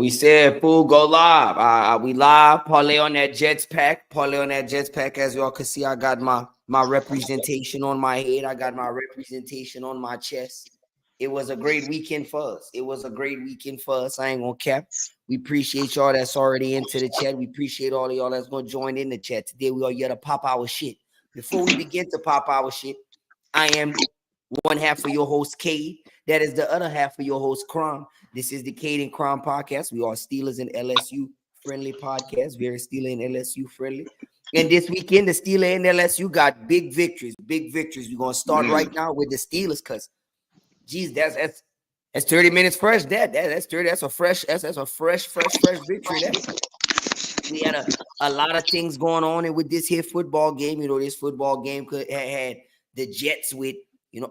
We said, fool, go live. We live. Parlay on that Jets pack. Parlay on that Jets pack. As y'all can see, I got my representation on my head. I got my representation on my chest. It was a great weekend for us. I ain't gonna cap. We appreciate y'all that's already into the chat. We appreciate all of y'all that's gonna join in the chat. Today we are here to pop our shit. Before we begin to pop our shit, I am one half of your host, Kaidd. That is the other half of your host, Kramm. This is the Kaidd&Kramm podcast. We are Steelers and LSU friendly podcast. Very Steeler and LSU friendly. And this weekend, the Steelers and LSU got big victories. Big victories. We're gonna start right now with the Steelers, cause geez, that's 30 minutes fresh. That's 30. That's a fresh victory. We had a lot of things going on with this here football game. You know, this football game had the Jets with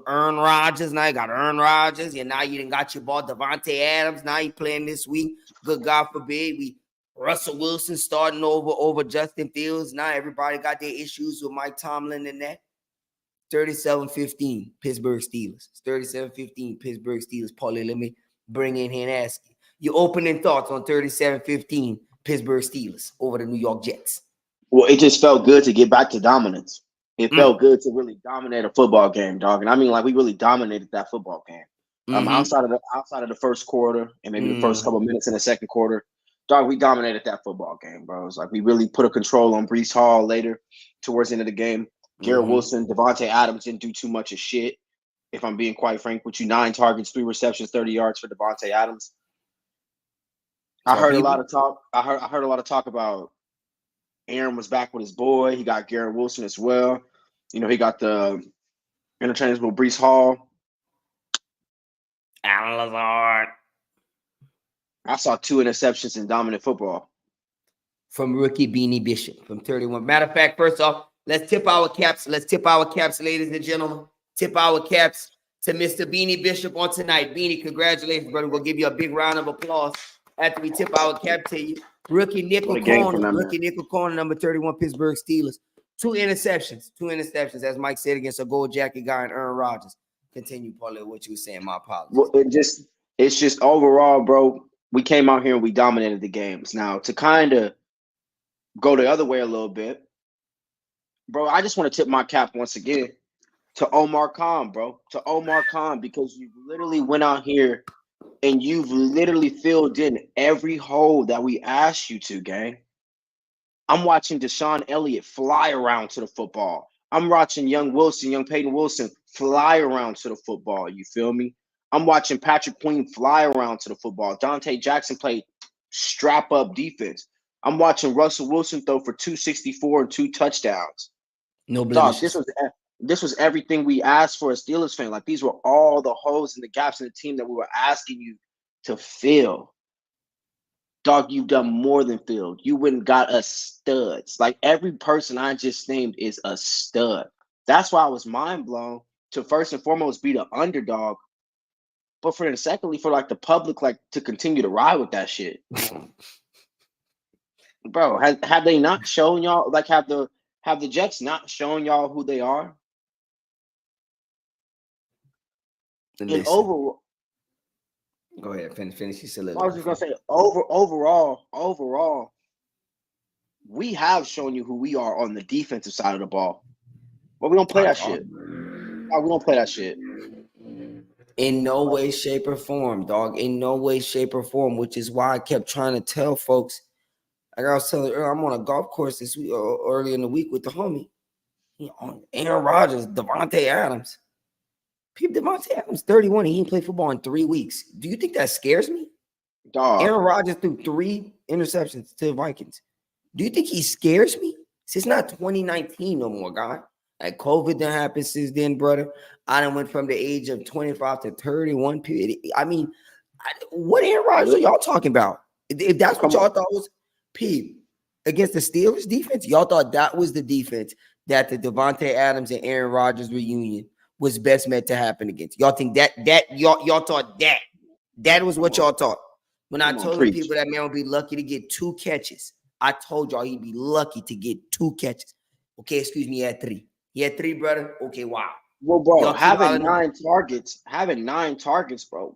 Aaron Rodgers. Now you got Aaron Rodgers, and now you done got your ball Davante Adams. Now he playing this week. Good God forbid Russell Wilson starting over Justin Fields. Now everybody got their issues with Mike Tomlin and that. 37-15 Pittsburgh Steelers. 37-15 Pittsburgh Steelers. Paulie, let me bring in here and ask you your opening thoughts on 37-15 Pittsburgh Steelers over the New York Jets. Well, it just felt good to get back to dominance. It felt good to really dominate a football game, dog. And I mean, like, we really dominated that football game. Outside of the first quarter and maybe the first couple of minutes in the second quarter, dog, we dominated that football game, bro. It's like we really put a control on Breece Hall later towards the end of the game. Garrett Wilson, Davante Adams didn't do too much of shit. If I'm being quite frank with you, 9 targets, 3 receptions, 30 yards for Davante Adams. I heard a lot of talk. I heard a lot of talk about Aaron was back with his boy. He got Garrett Wilson as well. He got the interchangeable Breece Hall. Alan Lazard. I saw 2 interceptions in dominant football. From rookie Beanie Bishop from 31. Matter of fact, first off, let's tip our caps. Ladies and gentlemen. Tip our caps to Mr. Beanie Bishop on tonight. Beanie, congratulations, brother. We'll give you a big round of applause after we tip our cap to you. Rookie nickel corner, number 31, Pittsburgh Steelers. 2 interceptions, as Mike said, against a gold jacket guy and Aaron Rodgers. Continue, Paulie, what you were saying. My apologies. Well, it's just overall, bro, we came out here and we dominated the games. Now, to kind of go the other way a little bit, bro, I just want to tip my cap once again to Omar Khan, bro. To Omar Khan, because you literally went out here and you've literally filled in every hole that we asked you to, gang. I'm watching Deshaun Elliott fly around to the football. I'm watching young Peyton Wilson fly around to the football. You feel me? I'm watching Patrick Queen fly around to the football. Dante Jackson played strap-up defense. I'm watching Russell Wilson throw for 264 and 2 touchdowns. No blemishes. Dog, this was everything we asked for a Steelers fan. Like, these were all the holes and the gaps in the team that we were asking you to fill. Dog, you've done more than filled. You went and got us studs. Like, every person I just named is a stud. That's why I was mind blown to first and foremost be the underdog, but secondly for like the public to continue to ride with that shit. Bro, have they not shown y'all, have the Jets not shown y'all who they are? And overall, go ahead, finish your soliloquy. I was just gonna say, overall, we have shown you who we are on the defensive side of the ball. But we don't play that shit. We don't play that shit. In no way, shape, or form, dog. In no way, shape, or form, which is why I kept trying to tell folks. Like I was telling you, I'm on a golf course this week, early in the week with the homie. Aaron Rodgers, Davante Adams. Davante Adams, 31. He didn't play football in 3 weeks. Do you think that scares me? Dog. Aaron Rodgers threw 3 interceptions to the Vikings. Do you think he scares me? It's not 2019 no more, guy. Like, COVID done happened since then, brother. I done went from the age of 25 to 31 period. I mean, what Aaron Rodgers are y'all talking about? If that's what y'all thought was against the Steelers defense, y'all thought that was the defense that the Davante Adams and Aaron Rodgers reunion was best meant to happen against. Y'all think that y'all thought that was what y'all thought. When I told people that man would be lucky to get 2 catches, I told y'all he'd be lucky to get 2 catches. Okay, excuse me, he had 3. He had 3, brother. Okay, wow. Well, bro, having 9 targets, bro,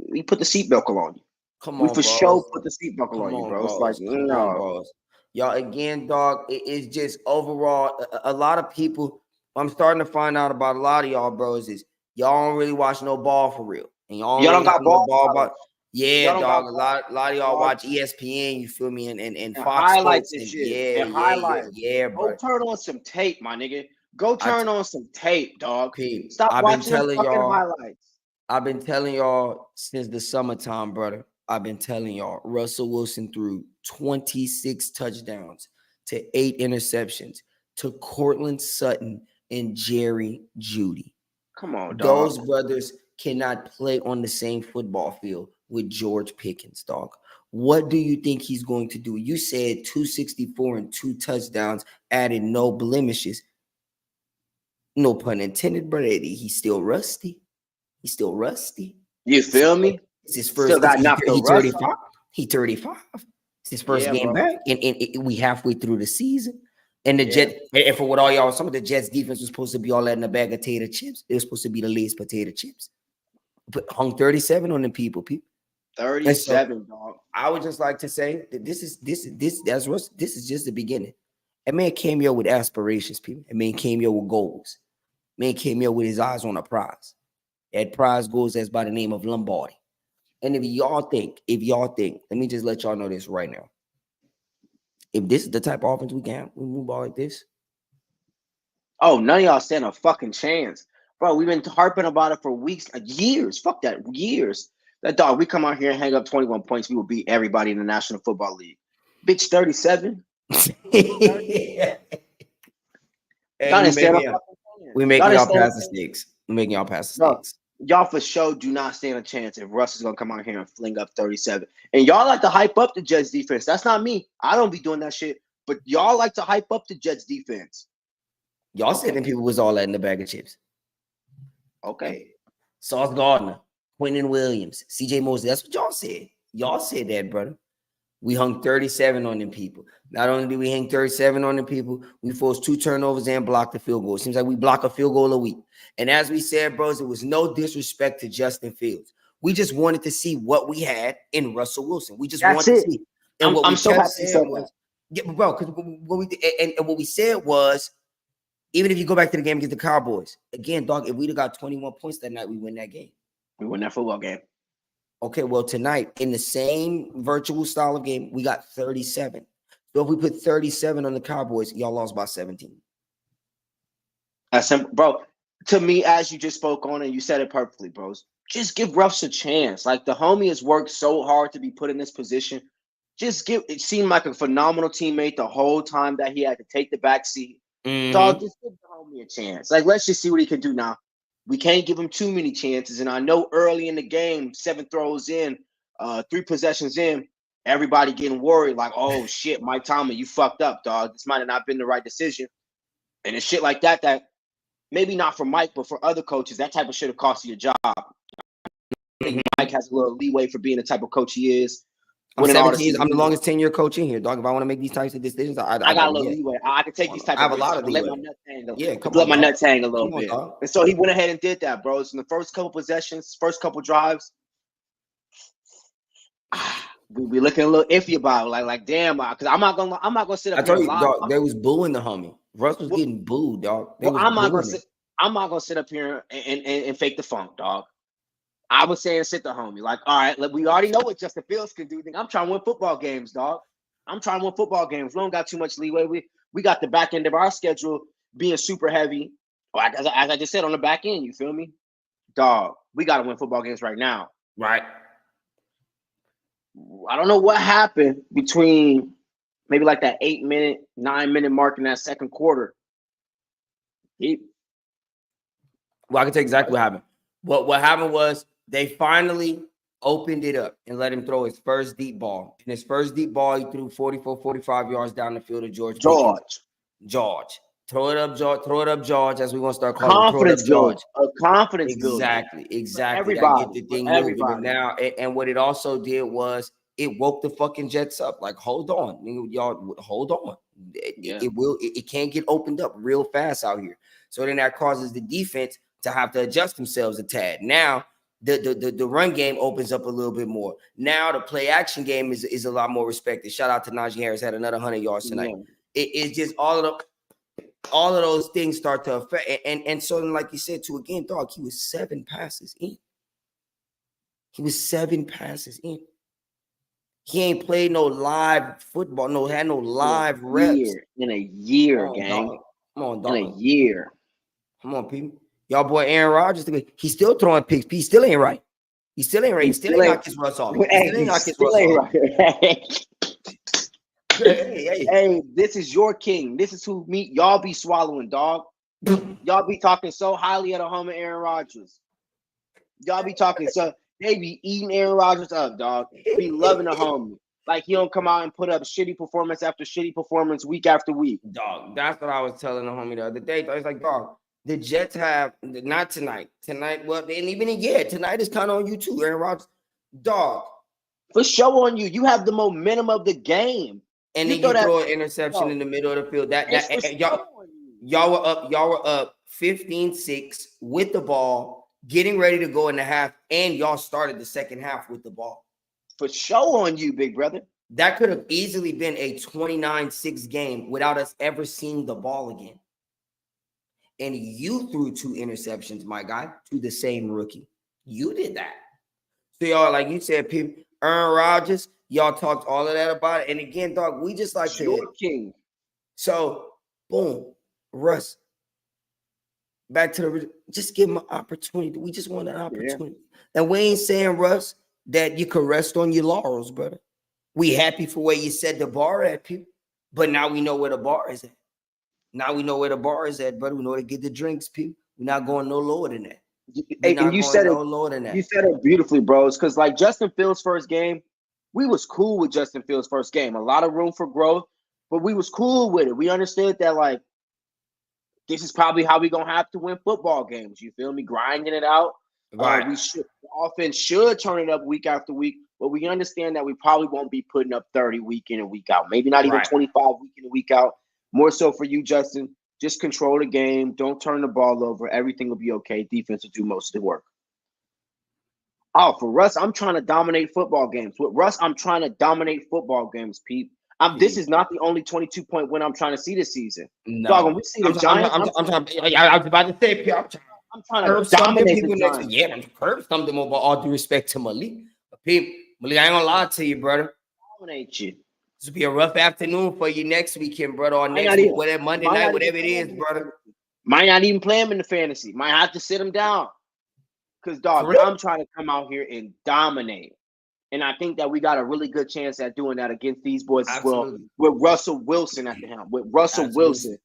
we put the seatbelt on you. Come We on, for sure bros. put the seat buckle Come on you, on, bro. It's like, bros. Come on, no. bros. Y'all, again, dog, it's just overall, a lot of people, I'm starting to find out about a lot of y'all, bros, is y'all don't really watch no ball for real. And y'all don't Y'all really don't got listen to ball ball knowledge. about. Yeah, Y'all don't got dog. A ball lot of y'all knowledge, dog. watch ESPN, you feel me, and And Fox highlights Sports, and and shit. And highlights. yeah, Go bro. turn on some tape, my nigga. Go turn on some tape, dog. Stop I've been watching them telling fucking y'all. highlights. I've been telling y'all since the summertime, brother. I've been telling y'all Russell Wilson threw 26 touchdowns to 8 interceptions to Cortland Sutton and Jerry Jeudy. Come on, dog. Those brothers cannot play on the same football field with George Pickens, dog. What do you think he's going to do? You said 264 and 2 touchdowns, added no blemishes. No pun intended, brother. He's still rusty. He's still rusty. You feel me? It's his Still first. got knocked the He rust 35. off. He 35. It's his first Yeah, game bro. back, and we halfway through the season. And the Yeah. Jets, and for what all y'all, some of the Jets defense was supposed to be all that in a bag of potato chips. It was supposed to be the latest potato chips. But hung 37 on them people. 37, dog. I would just like to say that this is just the beginning. A man came here with aspirations, people. A man came here with goals. Man came here with his eyes on a prize. That prize goes as by the name of Lombardi. And if y'all think, let me just let y'all know this right now. If this is the type of offense we move ball like this. Oh, none of y'all stand a fucking chance. Bro, we've been harping about it for weeks, years. Fuck that, years. That dog, we come out here and hang up 21 points, we will beat everybody in the National Football League. Bitch, 37. Hey, Y'all didn't stand a fucking chance. we making y'all pass the stakes. We're making y'all pass the stakes. Y'all for sure do not stand a chance if Russ is gonna come out here and fling up 37. And y'all like to hype up the Jets defense. That's not me. I don't be doing that shit. But y'all like to hype up the Jets defense. Y'all said them people was all that in the bag of chips. Okay. Sauce Gardner, Quentin Williams, CJ Mosley. That's what y'all said. Y'all said that, brother. We hung 37 on them people. Not only did we hang 37 on them people, we forced 2 turnovers and blocked the field goal. It seems like we block a field goal a week. And as we said, bros, it was no disrespect to Justin Fields. We just wanted to see what we had in Russell Wilson. We just wanted to see. And what we so kept happy saying was, yeah, bro, because what we said was, even if you go back to the game against the Cowboys, again, dog, if we'd have got 21 points that night, we win that game. We win that football game. Okay, well, tonight, in the same virtual style of game, we got 37. So if we put 37 on the Cowboys, y'all lost by 17. That's simple, bro. To me, as you just spoke on and you said it perfectly, bros. Just give Ruffs a chance. Like the homie has worked so hard to be put in this position. It seemed like a phenomenal teammate the whole time that he had to take the back seat. Mm-hmm. Dog, just give the homie a chance. Like, let's just see what he can do now. We can't give him too many chances. And I know early in the game, 7 throws in, 3 possessions in, everybody getting worried, like, oh shit, Mike Tomlin, you fucked up, dog. This might have not been the right decision. And it's shit like that maybe not for Mike, but for other coaches, that type of shit will cost you a job. I think Mike has a little leeway for being the type of coach he is. I'm 17 years. I'm the longest 10-year coach in here, dog. If I want to make these types of decisions, I got a little leeway. I can take these type of. I have a lot of leeway. Let my nuts hang. Yeah, let my nuts hang a little bit. Dog. And so he went ahead and did that, bro. So in the first couple possessions, first couple drives, we looking a little iffy about it. Like damn, because I'm not gonna sit up. I told you, dog. They was booing the homie. Russ was getting booed, dog. I'm not gonna sit up here and fake the funk, dog. I was saying sit the homie. Like, all right, we already know what Justin Fields can do. I'm trying to win football games, dog. I'm trying to win football games. We don't got too much leeway. We got the back end of our schedule being super heavy. As I just said, on the back end, you feel me? Dog, we got to win football games right now. Right. I don't know what happened between maybe like that 8-minute, 9-minute mark in that second quarter. Well, I can tell you exactly what happened. What happened was they finally opened it up and let him throw his first deep ball. And his first deep ball, he threw 44, 45 yards down the field to George. Throw it up, George. Throw it up, George, as we're going to start calling confidence him. George. A confidence Exactly. Everybody. That get the thing moving. Now, and what it also did was it woke the fucking Jets up. Like, hold on. Y'all, hold on. It can't get opened up real fast out here. So then that causes the defense to have to adjust themselves a tad. Now, the run game opens up a little bit more. Now the play action game is a lot more respected. Shout out to Najee Harris, had another 100 yards tonight. Yeah. It's just all of those things start to affect. And so then, like you said, too, again, dog, he was 7 passes in. He was 7 passes in. He ain't played no live football, had no live reps. In a year, gang. Dog. Come on, dog. In a year. Come on, people. Y'all boy Aaron Rodgers, he's still throwing picks. He still ain't right. He still ain't right. He still ain't knocked his Russ off. Hey, this is your king. This is who y'all be swallowing, dog. Y'all be talking so highly of the homie Aaron Rodgers. Y'all be talking so they be eating Aaron Rodgers up, dog. Be loving the homie. Like he don't come out and put up shitty performance after shitty performance week after week. Dog, that's what I was telling the homie the other day. It's like, dog, the Jets have not tonight. Tonight, well, and even yet, tonight is kind of on you too, Aaron Rodgers. Dog. For sure on you. You have the momentum of the game. And then you throw an interception in the middle of the field. Y'all were up 15-6 with the ball, getting ready to go in the half, and y'all started the second half with the ball. For sure on you, big brother. That could have easily been a 29-6 game without us ever seeing the ball again. And you threw 2 interceptions, my guy, to the same rookie. You did that. So y'all, like you said, people, Aaron Rodgers, y'all talked all of that about it. And again, dog, we just like your king. So, boom, Russ. Back to just give him an opportunity. We just want an opportunity. Yeah. And we ain't saying, Russ, that you can rest on your laurels, brother. We happy for where you set the bar at, people. But now we know where the bar is at. Now we know where the bar is at, brother. We know where to get the drinks, people. We're not going no lower than that. And you said it. You said it beautifully, bros. Because like Justin Fields' first game, we was cool with Justin Fields' first game. A lot of room for growth, but we was cool with it. We understood that like this is probably how we gonna have to win football games. You feel me? Grinding it out. Right. The offense should turn it up week after week, but we understand that we probably won't be putting up 30 week in and week out. Maybe not even 25 week in and week out. More so for you, Justin. Just control the game. Don't turn the ball over. Everything will be okay. Defense will do most of the work. Oh, for Russ, I'm trying to dominate football games. With Russ, I'm trying to dominate football games, Pete. This is not the only 22-point win I'm trying to see this season. No. Dog, when we see the Giants, I was about to say, Pete, I'm trying to dominate the Giants. Yeah, I'm curb something more, but all due respect to Malik. Pete, Malik, I ain't gonna lie to you, brother. Dominate you. This will be a rough afternoon for you next weekend, brother, or next week, whatever, Monday night, whatever it is, brother. Might not even play him in the fantasy. Might have to sit him down. Because, dog, I'm trying to come out here and dominate. And I think that we got a really good chance at doing that against these boys as well. With Russell Wilson at the helm. With Russell Wilson.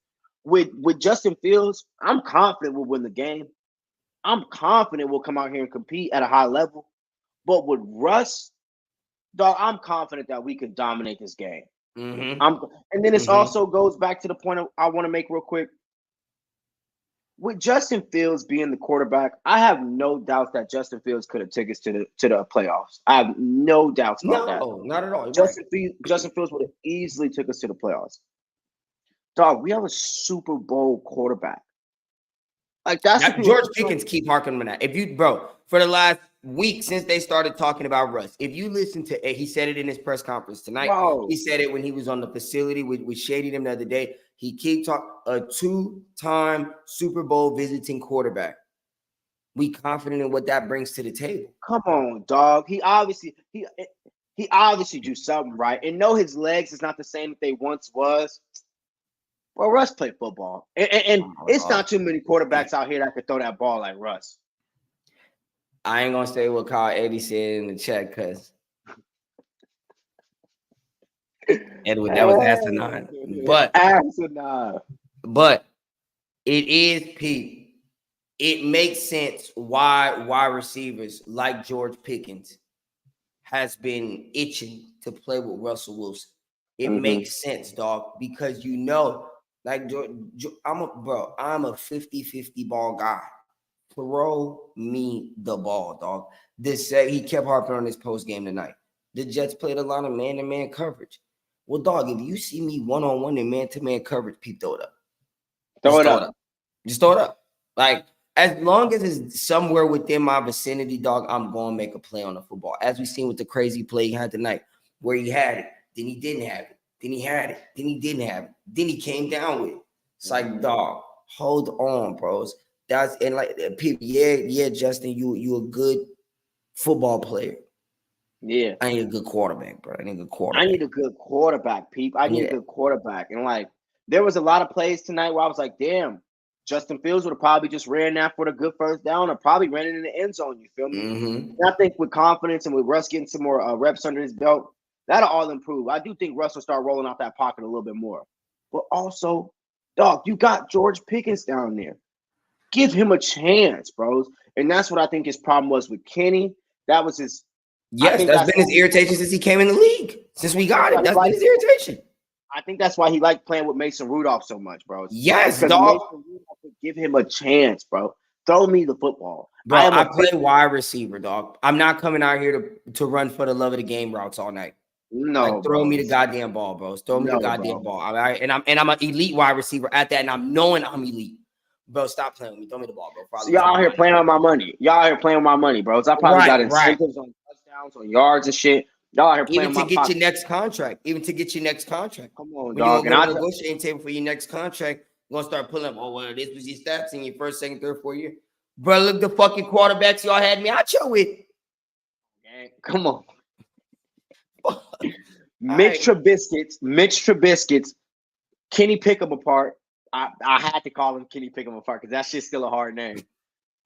With Justin Fields, I'm confident we'll win the game. I'm confident we'll come out here and compete at a high level. But with Russ, dog, I'm confident that we can dominate this game. Mm-hmm. And then this also goes back to the point I want to make real quick. With Justin Fields being the quarterback, I have no doubt that Justin Fields could have taken us to the playoffs. I have no doubts about that. No, not at all. Justin Fields would have easily took us to the playoffs. Dog, we have a Super Bowl quarterback. Like that's George Pickens keep harking on that. If you, bro, for the last week since they started talking about Russ, if you listen to it, he said it in his press conference tonight. Whoa. He said it when he was on the facility with Shady them the other day. He keep talking a 2-time Super Bowl visiting quarterback. We confident in what that brings to the table. Come on, dog. He obviously do something right. And know his legs is not the same that they once was. Well, Russ played football. And it's not too many quarterbacks out here that could throw that ball like Russ. I ain't gonna say what Kyle Eddie said in the chat because Edward, that was asinine. But it is, Pete. It makes sense why wide receivers like George Pickens has been itching to play with Russell Wilson. It makes sense, dog, because you know, like I'm a 50-50 ball guy. Throw me the ball, dog. He kept harping on this post game tonight. The Jets played a lot of man-to-man coverage. Well, dog, if you see me one-on-one in man-to-man coverage, Pete, throw it up. Just throw it up. Like, As long as it's somewhere within my vicinity, dog, I'm going to make a play on the football. As we seen with the crazy play he had tonight, where he had it, then he didn't have it, then he had it, then he didn't have it, then he came down with it. It's like, dog, hold on, bros. That's and like people, yeah, Justin, you a good football player. Yeah. I need a good quarterback, bro. I need a good I quarterback. need a good quarterback, Peep. I need a good quarterback. And like, there was a lot of plays tonight where I was like, damn, Justin Fields would have probably just ran that for the good first down or probably ran it in the end zone. You feel me? And I think with confidence and with Russ getting some more reps under his belt, that'll all improve. I do think Russ will start rolling out that pocket a little bit more. But also, dog, you got George Pickens down there. Give him a chance, bros. And that's what I think his problem was with Kenny. That was his. Yes, that's been his irritation since he came in the league. Since we got it, that's been his irritation. I think that's why he liked playing with Mason Rudolph so much, bro. Yes, because dog. Mason Rudolph would give him a chance, bro. Throw me the football. Bro, I play wide receiver, dog. I'm not coming out here to run for the love of the game routes all night. No, like, throw me the goddamn ball, bro. Throw me the goddamn ball. All right, and I'm an elite wide receiver at that, and I'm knowing I'm elite. Bro, stop playing with me. Throw me the ball, bro. So y'all out here playing with my money. Y'all out here playing with my money, bro. So I probably got incentives on touchdowns, on yards and shit. Y'all out here playing even to get your next contract. Even to get your next contract. Come on, when dog. you go to the negotiating table for your next contract, you're gonna start pulling up. Oh, well, this was your stats in your first, second, third, fourth year. Bro, look the fucking quarterbacks y'all had me out here with. Come on. Mitch Trubisky's, Kenny Pick'em apart. I had to call him Kenny Pick'em apart because that shit's still a hard name.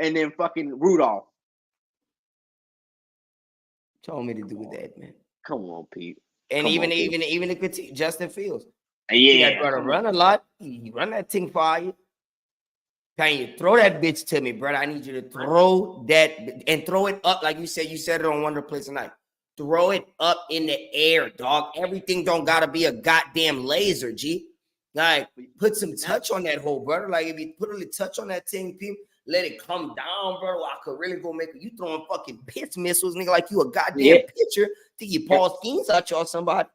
And then fucking Rudolph. Told me to do with that, man. Come on, Pete. And even the Justin Fields. Yeah. He got to run a lot. He run that thing for you. Can you throw that bitch to me, brother? I need you to throw that and throw it up like you said. You said it on Wonder Place tonight. Throw it up in the air, dog. Everything don't gotta be a goddamn laser, G. Like, put some touch on that hole, brother. Like, if you put a little touch on that thing, people, let it come down, bro. I could really go make it. You throwing fucking pitch missiles, nigga, like you a goddamn pitcher. Think you Paul Skeens out y'all somebody.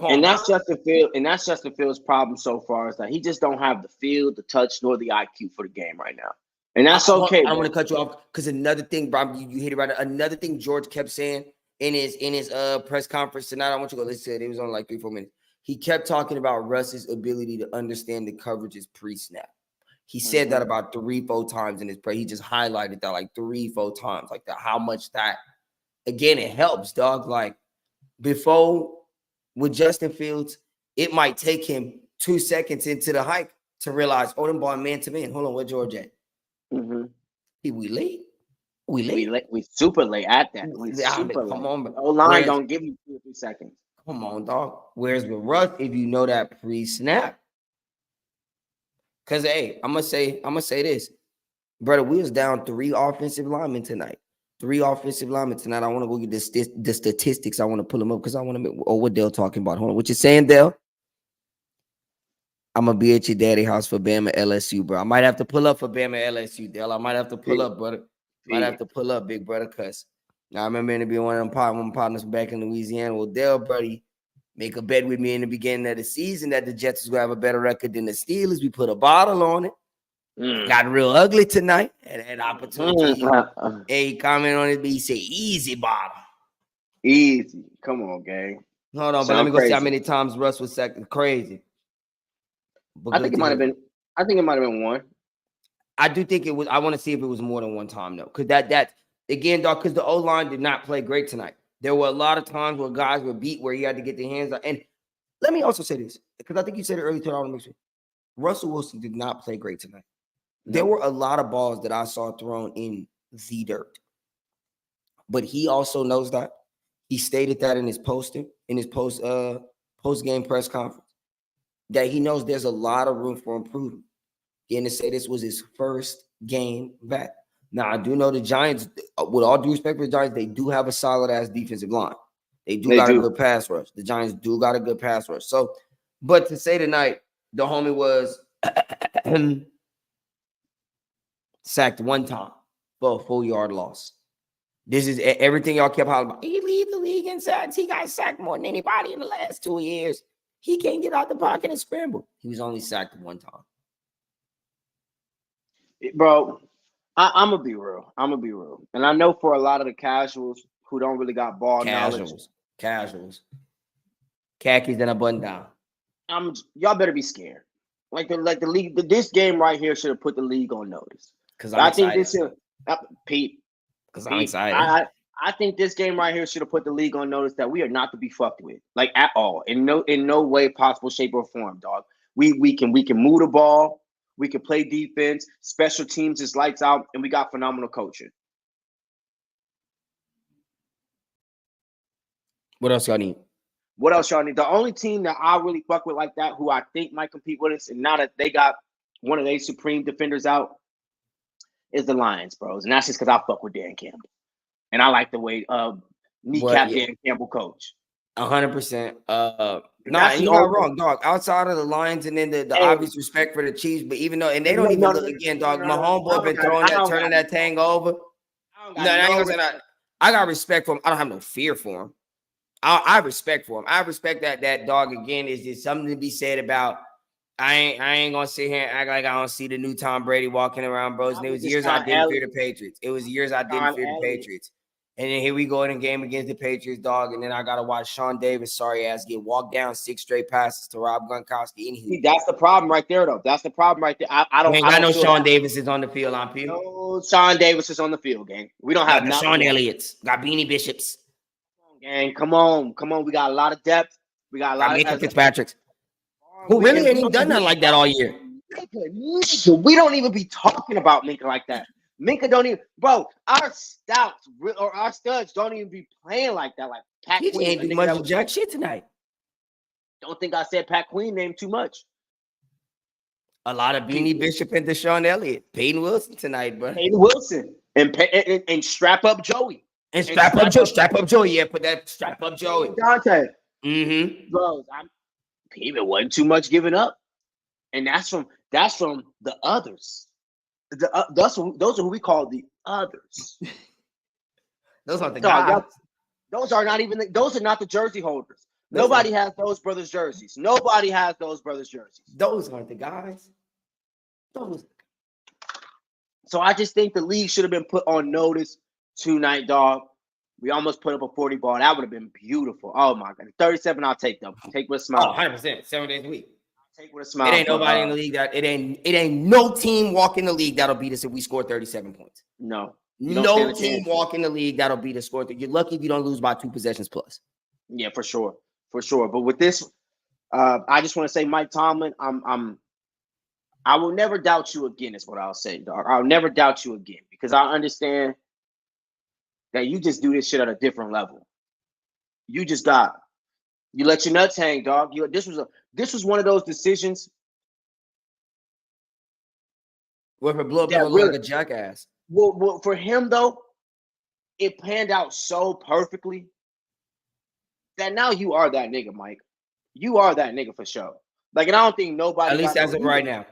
And that's Justin Fields. And that's Justin Fields' problem so far is that he just don't have the feel, the touch, nor the IQ for the game right now. And that's okay. I don't want to cut you off because another thing, bro, you hit it right. Another thing George kept saying in his press conference tonight. I want you to go listen to it. It was on like 3-4 minutes. He kept talking about Russ's ability to understand the coverages pre-snap. He said that about 3-4 times in his play. He just highlighted that like 3-4 times, like that. How much that again it helps, dog. Like before with Justin Fields, it might take him 2 seconds into the hike to realize, oh, them ball man to man. Hold on, where George at? We late. We super late at that. We super late. Come on, O-line don't give you 2 or 3 seconds. Come on, dog. Whereas with Russ, if you know that pre-snap, because hey, I'm gonna say this, brother. We was down 3 offensive linemen tonight. 3 offensive linemen tonight. I want to go get the statistics. I want to pull them up because I want to. Oh, what Dale talking about? Hold on. What you saying, Dale? I'm gonna be at your daddy house for Bama LSU, bro. I might have to pull up for Bama LSU, Dale. I might have to pull up, brother. Might have to pull up, big brother, cuz. Now I remember to be one of them partners back in Louisiana. Well, Dale, buddy, make a bet with me in the beginning of the season that the Jets was gonna have a better record than the Steelers. We put a bottle on it. Got real ugly tonight. Had an opportunity. Hey, comment on it, but he said easy bottle. Easy. Come on, gang. Hold on, but let me go see how many times Russ was sacked. Crazy. I think it might have been 1. I do think it was. I want to see if it was more than 1 time though, because that again, dog. Because the O-line did not play great tonight. There were a lot of times where guys were beat where he had to get their hands on. And let me also say this, because I think you said it earlier. I want to make sure Russell Wilson did not play great tonight. No. There were a lot of balls that I saw thrown in the dirt, but he also knows that. He stated that in his post game press conference that he knows there's a lot of room for improvement. He had to say this was his first game back. Now, I do know the Giants, with all due respect for the Giants, they do have a solid-ass defensive line. They got a good pass rush. The Giants do got a good pass rush. So, but to say tonight, the homie was sacked 1 time for a full yard loss. This is everything y'all kept hollering about. He lead the league in sacks. He got sacked more than anybody in the last 2 years. He can't get out the pocket and scramble. He was only sacked 1 time. Bro, I'm gonna be real. And I know for a lot of the casuals who don't really got ball knowledge, Casuals. Khakis and a button down. Y'all better be scared. Like the league, this game right here should have put the league on notice. Because I'm excited. Think this should, Pete. Because I'm excited. I think this game right here should have put the league on notice that we are not to be fucked with, like at all, in no way possible, shape, or form, dog. We can move the ball, we can play defense, special teams is lights out, and we got phenomenal coaching. What else y'all need? The only team that I really fuck with like that, who I think might compete with us, and now that they got one of their supreme defenders out, is the Lions, bros. And that's just because I fuck with Dan Campbell. And I like the way Dan Campbell coach. 100%. No, and you're not wrong, dog. Outside of the Lions and then the obvious respect for the Chiefs, but even though, and they don't even look again, dog. My homeboy been turning that thing over. I got respect for him. I don't have no fear for him. I respect for him. I respect that dog again. Is just something to be said about. I ain't gonna sit here and act like I don't see the new Tom Brady walking around, bros. And it was years I didn't fear the Patriots. And then here we go in a game against the Patriots, dog. And then I gotta watch Sean Davis, sorry ass, get walked down 6 straight passes to Rob Gronkowski. See, that's the problem right there, though. That's the problem right there. I don't. We ain't got no Sean Davis is on the field, on people. No, Sean Davis is on the field, gang. We don't have Sean Elliott's. Got Beanie Bishops. Gang, come on. We got a lot of depth. We got a lot of Fitzpatrick's. Who really ain't even done nothing like that all year. We don't even be talking about Minka like that. Minka don't even, bro. Our stouts or our studs don't even be playing like that. Like Pat Queen ain't do much of jack shit tonight. Don't think I said Pat Queen name too much. A lot of Beanie Bishop and Deshaun Elliott, Peyton Wilson tonight, bro. Peyton Wilson and strap up Joey. And strap up Joey. Yeah, put that strap up Joey. Dante. Mm-hmm. Bro, it wasn't too much giving up, and that's from the others. Those are who we call the others. Those aren't the guys. Those are not the jersey holders. Nobody has those brothers' jerseys. Those aren't the guys. So I just think the league should have been put on notice tonight, dog. We almost put up a 40 ball. That would have been beautiful. Oh my God. 37, I'll take them. Take with a smile. 100%. 7 days a week. Take with a smile. It ain't nobody in the league that it ain't no team walk in the league that'll beat us if we score 37 points. No. No team walk in the league that'll beat us score. You're lucky if you don't lose by 2 possessions plus. Yeah, for sure. But with this, I just want to say, Mike Tomlin, I will never doubt you again, is what I'll say, dog. I'll never doubt you again because I understand that you just do this shit at a different level. You let your nuts hang, dog. This was one of those decisions. Well, for blow up like a jackass. Well, for him though, it panned out so perfectly that now you are that nigga, Mike. You are that nigga for sure. Like, and I don't think nobody. At least as of right now.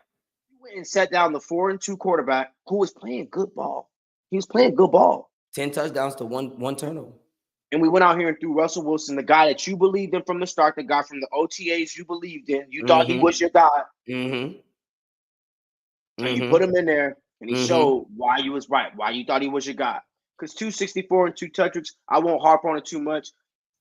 You went and sat down the 4-2 quarterback who was playing good ball. He was playing good ball. 10 touchdowns to one turnover. And we went out here and threw Russell Wilson, the guy that you believed in from the start, the guy from the OTAs you believed in. You thought he was your guy. Mm-hmm. And you put him in there, and he showed why you was right, why you thought he was your guy. Because 264 and 2 touchdowns, I won't harp on it too much.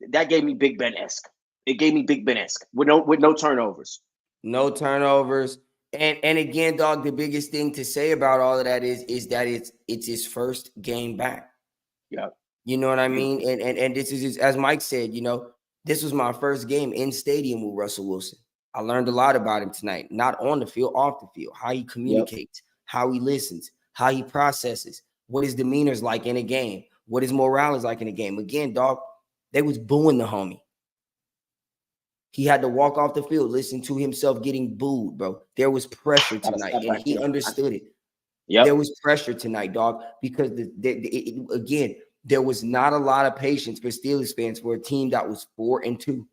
That gave me Big Ben-esque. It gave me Big Ben-esque with no turnovers. No turnovers. And again, dog, the biggest thing to say about all of that is that it's his first game back. Yeah. You know what I mean? And this is, as Mike said, this was my first game in stadium with Russell Wilson. I learned a lot about him tonight, not on the field, off the field, how he communicates, how he listens, how he processes, what his demeanor is like in a game, what his morale is like in a game. Again, dog, they was booing the homie. He had to walk off the field, listen to himself getting booed, bro. There was pressure tonight, and he understood it. Yeah, there was pressure tonight, dog, because again, there was not a lot of patience for Steelers fans for a team that was 4-2.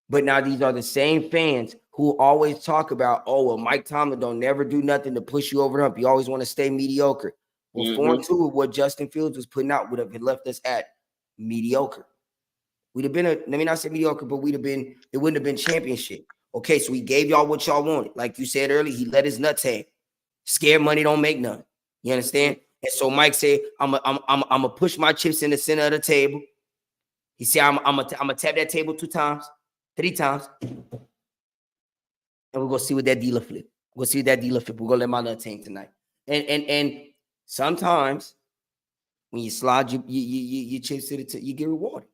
But now these are the same fans who always talk about, oh, well, Mike Tomlin don't never do nothing to push you over the hump. You always want to stay mediocre. Well, 4-2 with what Justin Fields was putting out would have left us at mediocre. We'd have been let me not say mediocre, but it wouldn't have been championship. Okay, so he gave y'all what y'all wanted. Like you said earlier, he let his nuts hang. Scared money don't make none. You understand? And so Mike said, I'm gonna push my chips in the center of the table. He said, I'm gonna tap that table 2 times, 3 times, and we're gonna see what that dealer flip. We'll see what that dealer flip. We're gonna let my nut tank tonight. And sometimes when you slide your chips to the table, you get rewarded.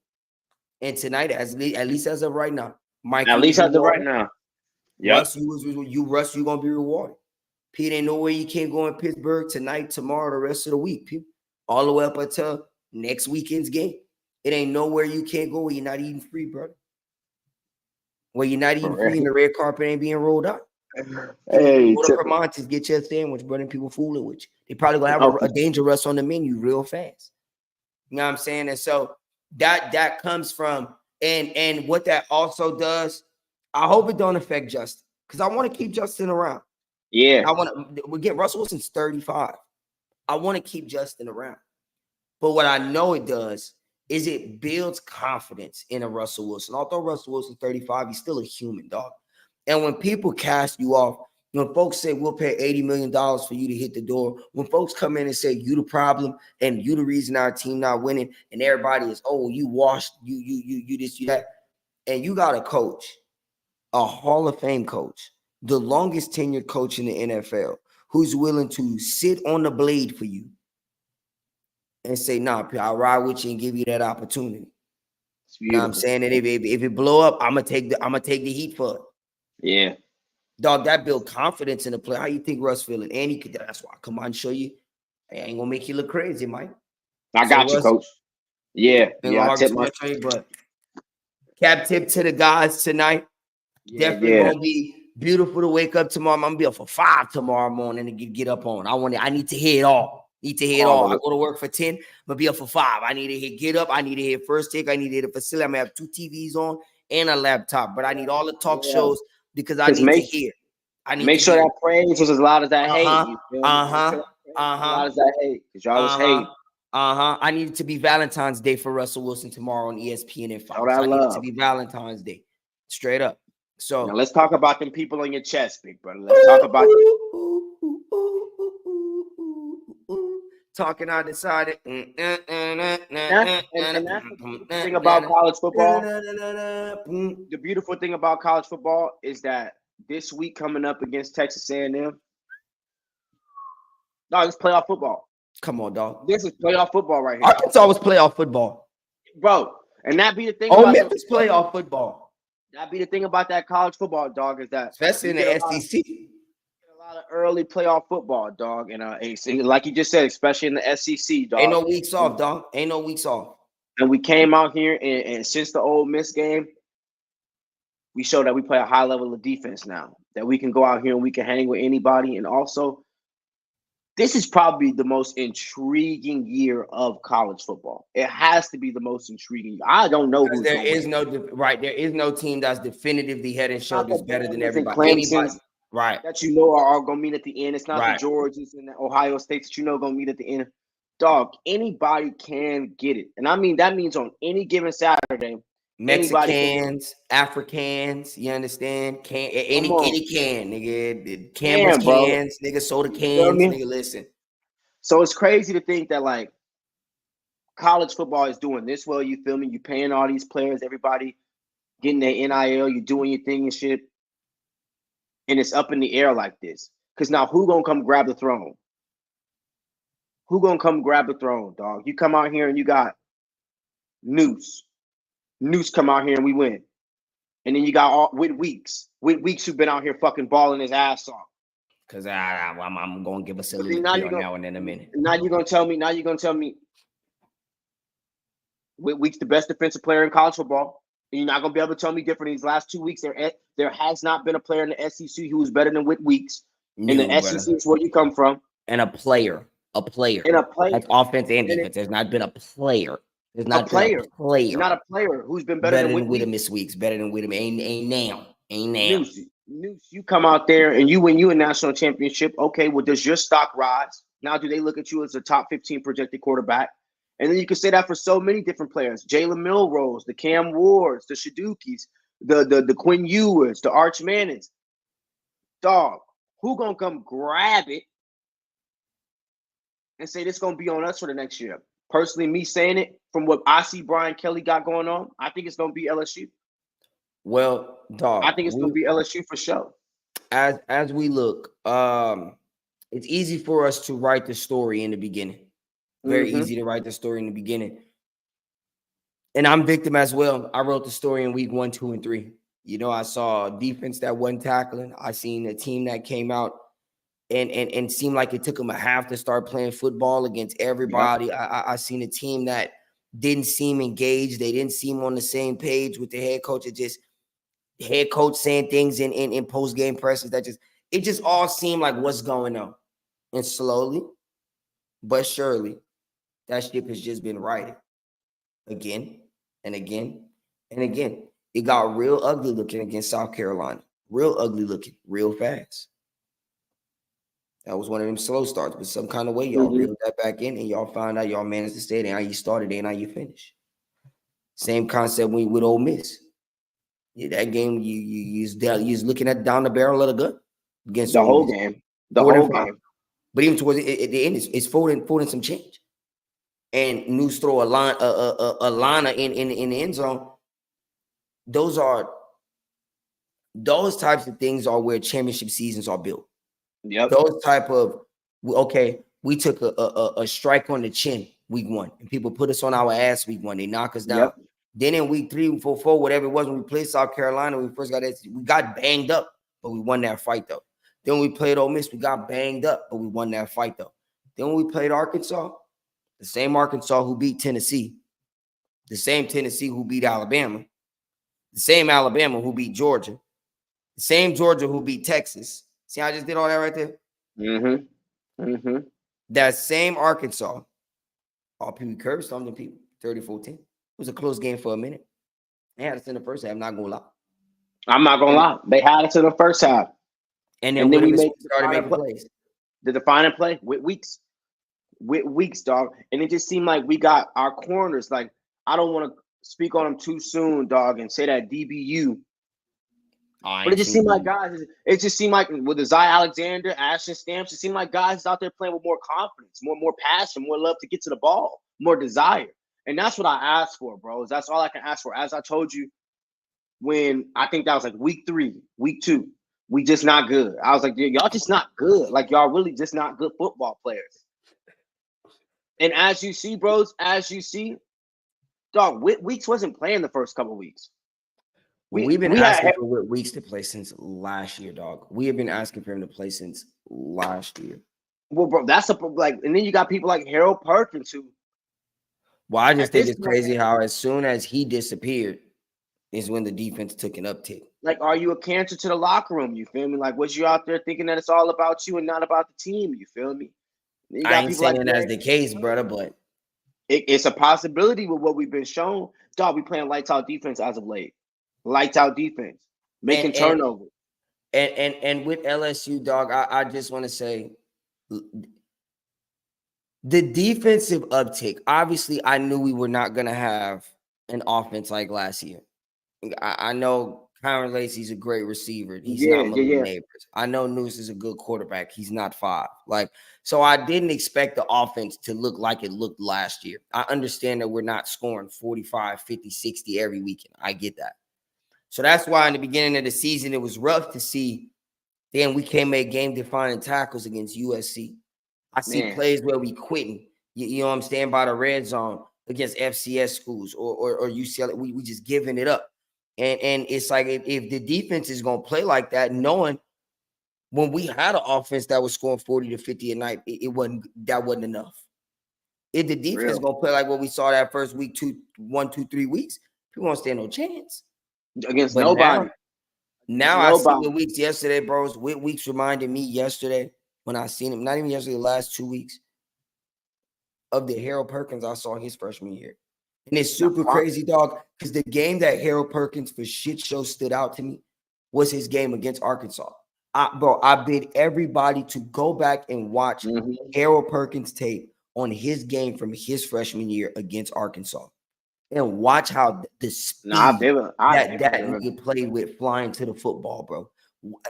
And tonight, at least as of right now, Mike, At least as of right now. Yep. Russ, you're gonna be rewarded. Pete, ain't no way you can't go in Pittsburgh tonight, tomorrow, the rest of the week, people. All the way up until next weekend's game. It ain't nowhere you can't go where you're not eating free, brother. Where you're not eating free and the red carpet ain't being rolled out. Hey, go to Vermont, get you a sandwich, brother, and people fooling with you. They probably gonna have a Danger Russ on the menu real fast. You know what I'm saying? And so that comes from, and what that also does, I hope it don't affect Justin, because I want to keep Justin around. Yeah. I want to get Russell Wilson's 35. I want to keep Justin around. But what I know it does is it builds confidence in a Russell Wilson. Although Russell Wilson's 35, he's still a human, dog. And when people cast you off, when folks say we'll pay $80 million for you to hit the door, when folks come in and say you the problem and you the reason our team not winning, and everybody is, oh, you washed, you this, you that, and you got a coach, a Hall of Fame coach, the longest tenured coach in the NFL, who's willing to sit on the blade for you and say, nah, I'll ride with you and give you that opportunity. You know what I'm saying? And if it blow up, I'm gonna take the heat for it. Yeah. Dog, that build confidence in the play. How you think Russ feeling? And he could, that's why I come on and show you. I ain't gonna make you look crazy, Mike. I got you, Coach. Yeah. I tip my trade, but cap tip to the guys tonight. Definitely gonna be beautiful to wake up tomorrow. I'm gonna be up for 5 tomorrow morning to get up on. I need to hear it all. I go to work for 10, but be up for 5. I need to get up. I need to hit first take. I need to hit a facility. I'm gonna have 2 TVs on and a laptop, but I need all the talk shows because I need to hear. Make sure that praise is as loud as that hate. As loud as that hate, because y'all was hate. I need it to be Valentine's Day for Russell Wilson tomorrow on ESPN and Fox. I need it to be Valentine's Day, straight up. So now let's talk about them people on your chest, big brother. Let's talk about talking. I decided. And that's the thing about college football. The beautiful thing about college football is that this week coming up against Texas A&M, dog, it's playoff football. Come on, dog. This is playoff football right here. Arkansas was playoff football, bro. And that be the thing. Memphis playoff football. That be the thing about that college football, dog, is that especially in the SEC. A lot of early playoff football, dog, and like you just said, especially in the SEC, dog. Ain't no weeks off, dog. Ain't no weeks off. And we came out here, and since the Ole Miss game, we showed that we play a high level of defense now. That we can go out here and we can hang with anybody, and also, this is probably the most intriguing year of college football. It has to be the most intriguing year. I don't know who's there is no team that's definitively head and shoulders better than everybody. Anybody, right? That you know are going to meet at the end. It's not the Georgias and the Ohio States that you know going to meet at the end. Dog, anybody can get it, and I mean that means on any given Saturday. Mexicans, Africans, you understand? Any can, nigga. Campbell's cans, nigga, soda cans, nigga, listen. So it's crazy to think that, like, college football is doing this well, you feel me? You paying all these players, everybody getting their NIL, you doing your thing and shit. And it's up in the air like this. Because now who gonna come grab the throne? Who gonna come grab the throne, dog? You come out here and you got Noose come out here and we win. And then you got Whit Weeks who've been out here fucking balling his ass off. Because I'm going to give a silly on that one in a minute. Now you're going to tell me Whit Weeks the best defensive player in college football. And you're not going to be able to tell me different. These last 2 weeks, there has not been a player in the SEC who was better than Whit Weeks. In the SEC is where you come from. And a player. That's offense and defense. There's not been a player. There's not a player. Not a player who's been better than Whittem this week. Better than Whittem. Ain't now. Noose, you come out there and you win you a national championship. Okay, well, does your stock rise? Now, do they look at you as a top 15 projected quarterback? And then you can say that for so many different players. Jalen Milrose, the Cam Wards, the Shadukis, the Quinn Ewers, the Arch Mannings. Dog, who gonna come grab it and say this gonna be on us for the next year. Personally, me saying it from what I see Brian Kelly got going on, I think it's gonna be LSU. Well, I dog, think it's gonna be LSU for sure. as we look, it's easy for us to write the story in the beginning. Very easy to write the story in the beginning. And I'm victim as well. I wrote the story in week 1, 2, and 3. You know, I saw a defense that wasn't tackling. I seen a team that came out and seemed like it took them a half to start playing football against everybody. Yep. I seen a team that didn't seem engaged. They didn't seem on the same page with the head coach. It just head coach saying things in post-game presses that it just all seemed like what's going on. And slowly but surely, that ship has just been righted again and again and again. It got real ugly looking against South Carolina. Real ugly looking, real fast. That was one of them slow starts, but some kind of way y'all reeled that back in and y'all found out y'all managed to stay there. How you started and how you finish. Same concept with Ole Miss. Yeah, that game you was looking at down the barrel of the gun against the Ole whole Miss. game. The whole game. But even towards the end, it's folding some change. And News throw a liner in the end zone. Those types of things are where championship seasons are built. Yep. Those type of, okay, we took a strike on the chin week 1, and people put us on our ass week 1. They knock us down. Yep. Then in week 3, 4, 4, whatever it was, when we played South Carolina, we first got that, we got banged up, but we won that fight though. Then we played Ole Miss, we got banged up, but we won that fight though. Then when we played Arkansas, the same Arkansas who beat Tennessee, the same Tennessee who beat Alabama, the same Alabama who beat Georgia, the same Georgia who beat Texas. See how I just did all that right there? That same Arkansas, all people curved some of them people, 34-10. It was a close game for a minute. They had us in the first half, not going to lie. I'm not going to lie. They had us in the first half. And then we started making plays. The defining play with weeks, dog. And it just seemed like we got our corners. Like, I don't want to speak on them too soon, dog, and say that DBU. But it just seemed like guys, it just seemed like with the Zy Alexander, Ashton Stamps, it seemed like guys out there playing with more confidence, more passion, more love to get to the ball, more desire. And that's what I asked for, bros. That's all I can ask for. As I told you, when I think that was like week 3, week 2, we just not good. I was like, y'all just not good. Like, y'all really just not good football players. And as you see, bros, dog, Weeks wasn't playing the first couple of weeks. We've been asking for Weeks to play since last year, dog. We have been asking for him to play since last year. Well, bro, that's and then you got people like Harold Perkins who. Well, I just think it's crazy how as soon as he disappeared is when the defense took an uptick. Like, are you a cancer to the locker room? You feel me? Like, was you out there thinking that it's all about you and not about the team? You feel me? I ain't saying that's the case, brother, but it's a possibility with what we've been shown. Dog, we playing lights out defense as of late. Lights out defense, making turnovers. And with LSU, dog, I just want to say the defensive uptick. Obviously, I knew we were not going to have an offense like last year. I know Kyron Lacey's a great receiver. He's not Malik Neighbors. I know Noose is a good quarterback. He's not 5. So I didn't expect the offense to look like it looked last year. I understand that we're not scoring 45, 50, 60 every weekend. I get that. So that's why in the beginning of the season, it was rough to see. Then we can't make game-defining tackles against USC. I see plays where we quitting. You know what I'm saying? By the red zone against FCS schools or UCLA. We just giving it up. And it's like if the defense is going to play like that, knowing when we had an offense that was scoring 40 to 50 a night, that wasn't enough. If the defense is going to play like what we saw that first week, 1, 2, 3 weeks, people won't stand no chance. Against nobody. Now I see the Weeks yesterday, bros. Weeks reminded me yesterday when I seen him, not even yesterday, the last 2 weeks, of the Harold Perkins I saw his freshman year. And it's super crazy, dog, because the game that Harold Perkins for shit show stood out to me was his game against Arkansas. I bid everybody to go back and watch Harold Perkins tape on his game from his freshman year against Arkansas. And watch how the speed that nigga played with flying to the football, bro.